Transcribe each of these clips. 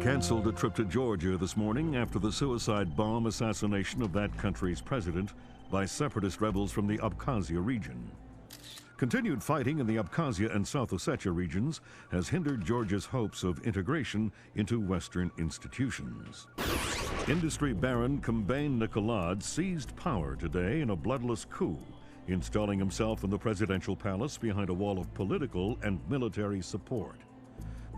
canceled a trip to Georgia this morning after the suicide bomb assassination of that country's president by separatist rebels from the Abkhazia region. Continued fighting in the Abkhazia and South Ossetia regions has hindered Georgia's hopes of integration into Western institutions. Industry baron Kombain Nikolad seized power today in a bloodless coup, installing himself in the presidential palace behind a wall of political and military support.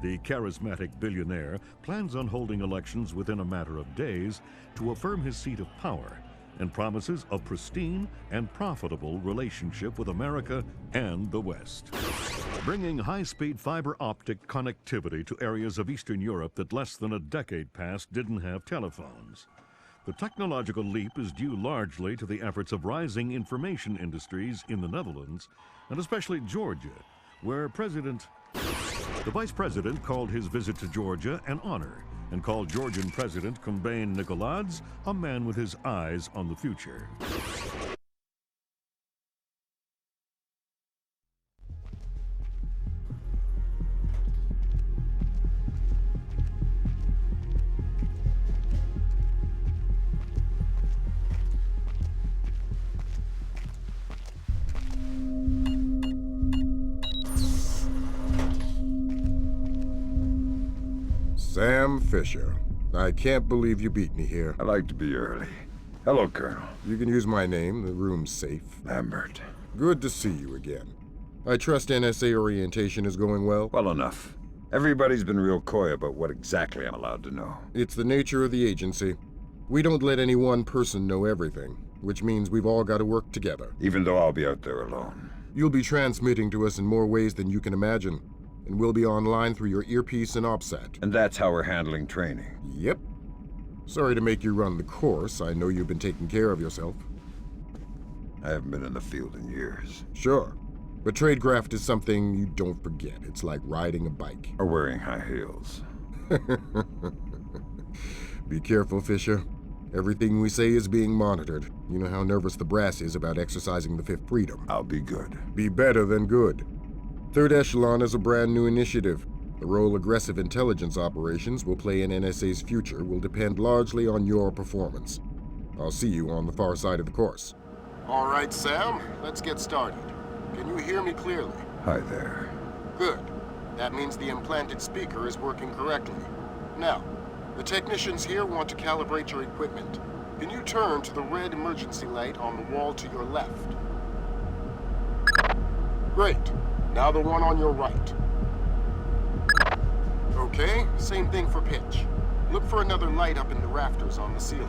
The charismatic billionaire plans on holding elections within a matter of days to affirm his seat of power and promises a pristine and profitable relationship with America and the West. Bringing high-speed fiber optic connectivity to areas of Eastern Europe that less than a decade past didn't have telephones. The technological leap is due largely to the efforts of rising information industries in the Netherlands, and especially Georgia, where the Vice President called his visit to Georgia an honor and called Georgian President Kombain Nikolads a man with his eyes on the future. Sam Fisher. I can't believe you beat me here. I like to be early. Hello, Colonel. You can use my name. The room's safe. Lambert. Good to see you again. I trust NSA orientation is going well? Well enough. Everybody's been real coy about what exactly I'm allowed to know. It's the nature of the agency. We don't let any one person know everything, which means we've all got to work together. Even though I'll be out there alone. You'll be transmitting to us in more ways than you can imagine, and we'll be online through your earpiece and OPSAT. And that's how we're handling training. Yep. Sorry to make you run the course. I know you've been taking care of yourself. I haven't been in the field in years. Sure. But tradecraft is something you don't forget. It's like riding a bike. Or wearing high heels. Be careful, Fisher. Everything we say is being monitored. You know how nervous the brass is about exercising the Fifth Freedom. I'll be good. Be better than good. Third Echelon is a brand new initiative. The role aggressive intelligence operations will play in NSA's future will depend largely on your performance. I'll see you on the far side of the course. All right, Sam, let's get started. Can you hear me clearly? Hi there. Good. That means the implanted speaker is working correctly. Now, the technicians here want to calibrate your equipment. Can you turn to the red emergency light on the wall to your left? Great. Now the one on your right. Okay, same thing for pitch. Look for another light up in the rafters on the ceiling.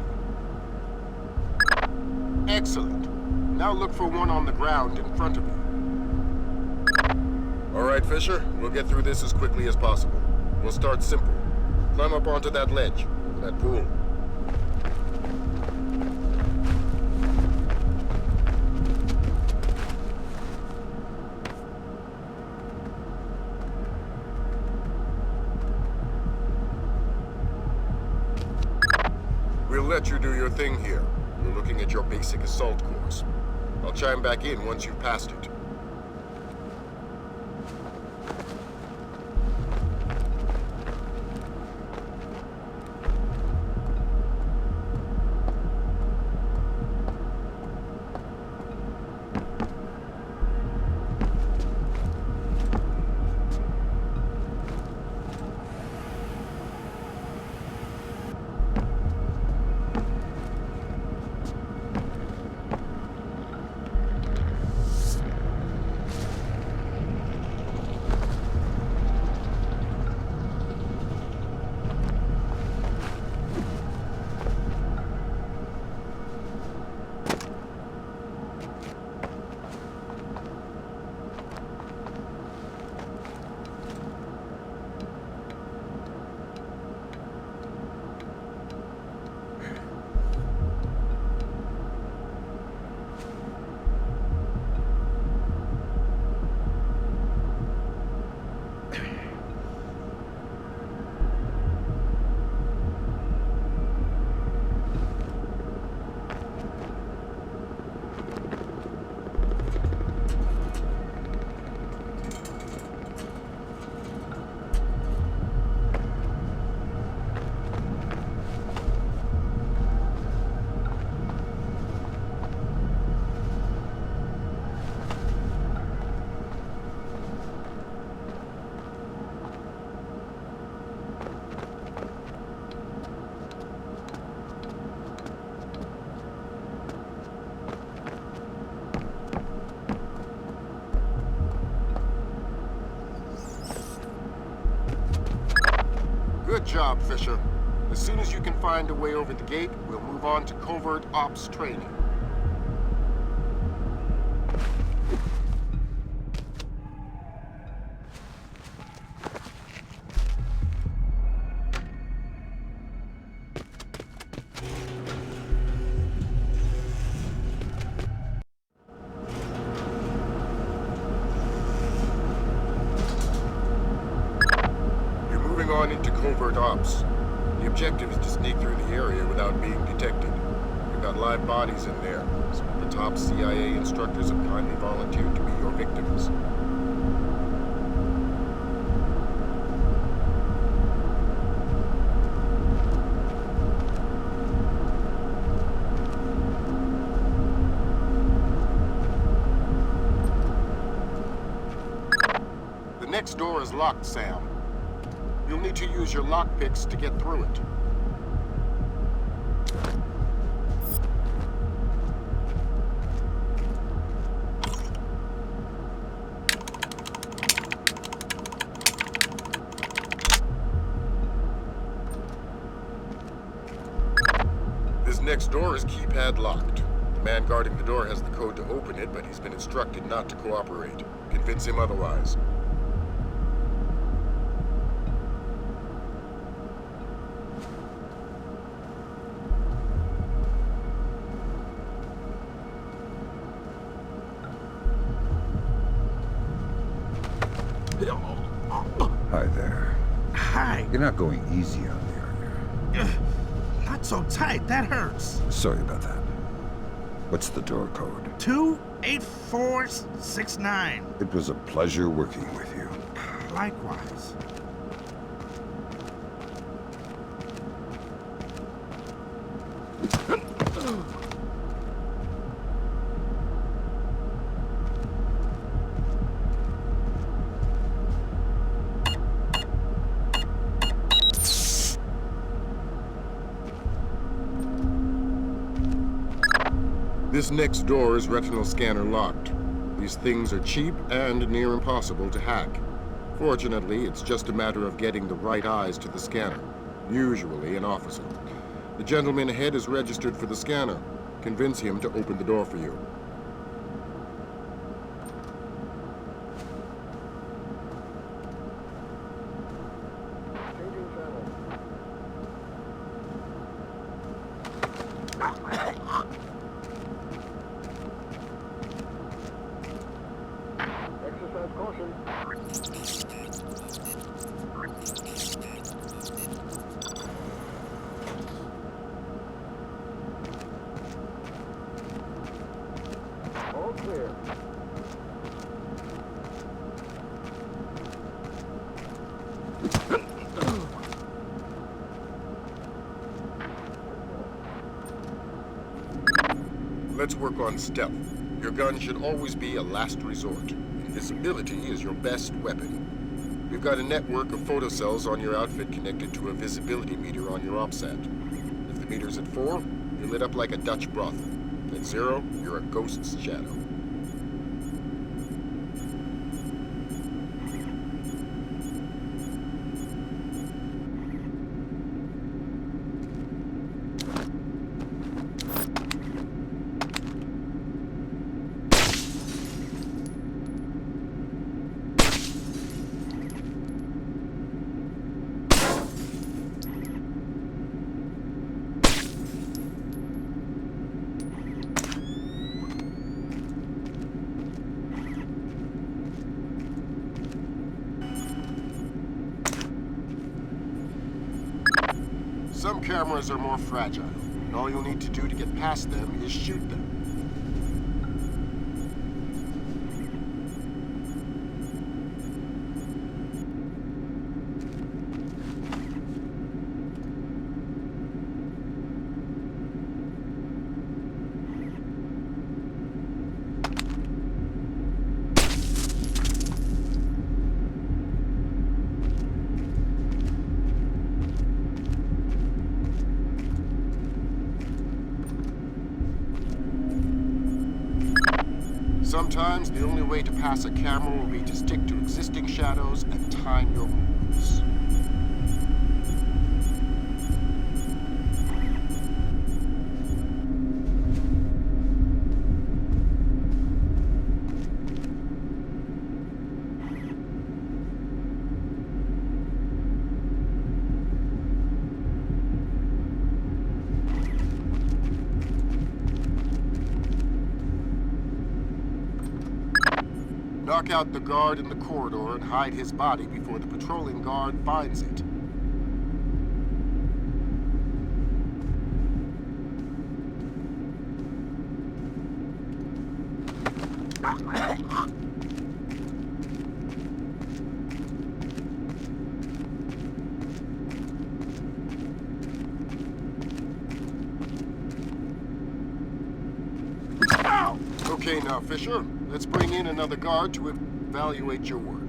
Excellent. Now look for one on the ground in front of you. All right, Fisher. We'll get through this as quickly as possible. We'll start simple. Climb up onto that ledge, over that pool. We'll let you do your thing here. We're looking at your basic assault course. I'll chime back in once you've passed it. Good job, Fisher. As soon as you can find a way over the gate, we'll move on to covert ops training. On into covert ops. The objective is to sneak through the area without being detected. We've got live bodies in there. Some of the top CIA instructors have kindly volunteered to be your victims. The next door is locked, Sam. You'll need to use your lockpicks to get through it. This next door is keypad locked. The man guarding the door has the code to open it, but he's been instructed not to cooperate. Convince him otherwise. Hi there. Hi. You're not going easy on me, are Not so tight. That hurts. you? Sorry about that. What's the door code? 28469. It was a pleasure working with you. Likewise. This next door is retinal scanner locked. These things are cheap and near impossible to hack. Fortunately, it's just a matter of getting the right eyes to the scanner, usually an officer. The gentleman ahead is registered for the scanner. Convince him to open the door for you. Exercise caution. All clear. Let's work on stealth. Your gun should always be a last resort. Invisibility is your best weapon. We've got a network of photocells on your outfit connected to a visibility meter on your OPSAT. If the meter's at 4, you're lit up like a Dutch brothel. At 0, you're a ghost's shadow. Some cameras are more fragile, and all you'll need to do to get past them is shoot them. Sometimes the only way to pass a camera will be to stick to existing shadows and time your moves. knock out the guard in the corridor and hide his body before the patrolling guard finds it. Okay now, Fisher. Let's bring in another guard to evaluate your work.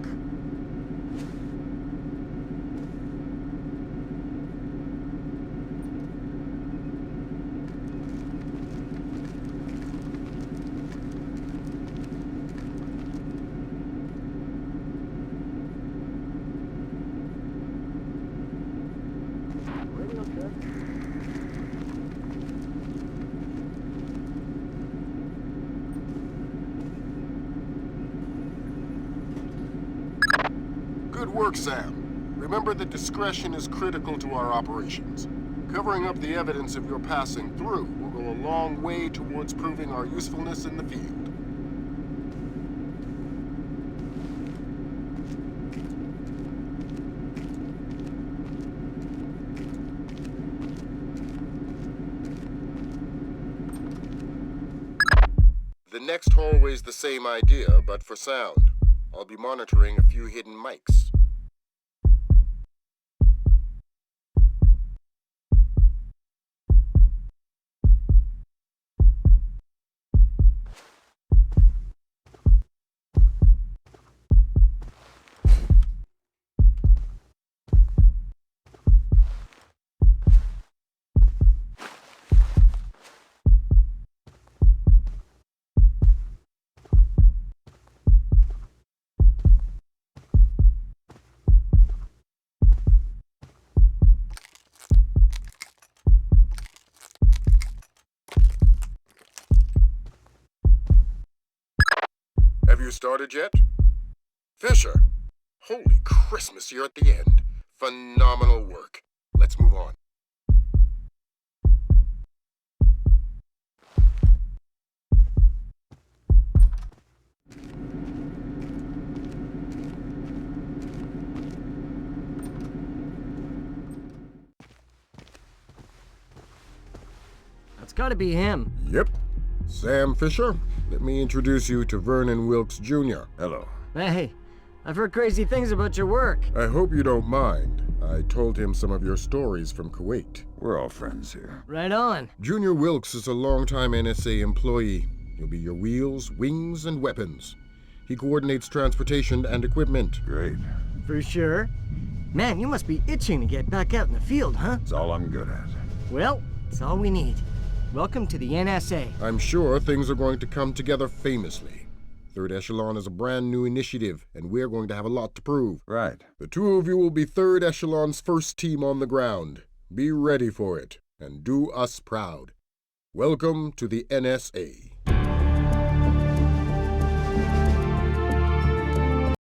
Good work, Sam. Remember that discretion is critical to our operations. Covering up the evidence of your passing through will go a long way towards proving our usefulness in the field. The next hallway's the same idea, but for sound. I'll be monitoring a few hidden mics. Have you started yet? Fisher! Holy Christmas, you're at the end. Phenomenal work. Let's move on. That's gotta be him. Yep. Sam Fisher, let me introduce you to Vernon Wilkes Jr. Hello. Hey, I've heard crazy things about your work. I hope you don't mind. I told him some of your stories from Kuwait. We're all friends here. Right on. Junior Wilkes is a longtime NSA employee. He'll be your wheels, wings, and weapons. He coordinates transportation and equipment. Great. For sure. Man, you must be itching to get back out in the field, huh? It's all I'm good at. Well, it's all we need. Welcome to the NSA. I'm sure things are going to come together famously. Third Echelon is a brand new initiative, and we're going to have a lot to prove. Right. The two of you will be Third Echelon's first team on the ground. Be ready for it, and do us proud. Welcome to the NSA.